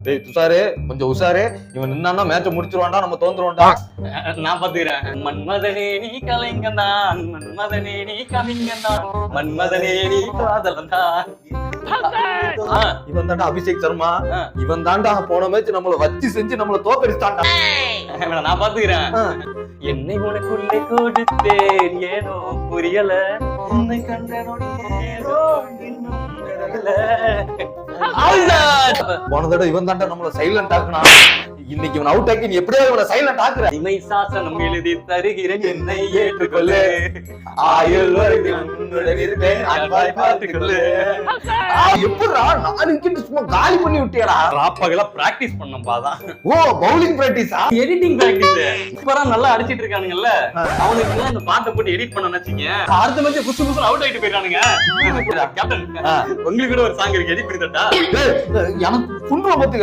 டேய் துஷாரு கொஞ்சம் உஷாரு, இவன் நின்னா மேட்ச முடிச்சிருவான்டா, நம்ம தோந்துருவோம்டா. நான் பாத்துக்கிறேன். மன்மதனே நீ கலைங்கந்தான், மன்மதனே நீ கவிங்கந்தான், மன்மதனே நீ காதலந்தான். இவன் தாண்டா அபிஷேக் சர்மா. இவன் தாண்டா போன மேட்ச் நம்மள வச்சு செஞ்சு நம்மள தோக்கடிச்சிட்டான்டா. நான் பாத்துக்கிறேன். என்னை உனக்குள்ளே கொடுத்தேன் ஏனோ புரியல, உன்னை கண்ட நொடி ஏதோ இன்னும் நடக்கல. போன தடவை இவன் தாண்டா நம்மள சைலண்ட் ஆக்குனா. இன்னைக்கு இவன் அவுட் ஆக்கி நீ எப்படியாவது இவனை சைலண்ட் ஆக்குற. இமை சாசனம் எழுதி தருகிறேன் என்னை ஏற்றுக்கொள்ளு, ஆயுள் வரைக்கும் உன்னுடன் இருப்பேன் அன்பாய் பார்த்துக்கொள்ளு. எப்படிடா 4 விக்கெட் சும்மா காலி பண்ணி விட்டியடா. ராப்பகலா பிராக்டிஸ் பண்ணம்பா தான். ஓ பவுலிங் பிராக்டிஸா? Editing practice. இப்பதான் நல்லா அடிச்சிட்டு இருக்கானுங்கல்ல, அவனுக்கு இந்த பாட்டை போட்டு எடிட் பண்ண நினைச்சீங்க, அடுத்த மேட்ச் புசு புசு அவுட் ஆயிட்டு போயிட்டானுங்க. கேப்டன் உங்களுக்கு கூட ஒரு சாங் இருக்கு, எடிட் பண்ணி தட்டா? எனக்கு புண்ணுல பத்துக்க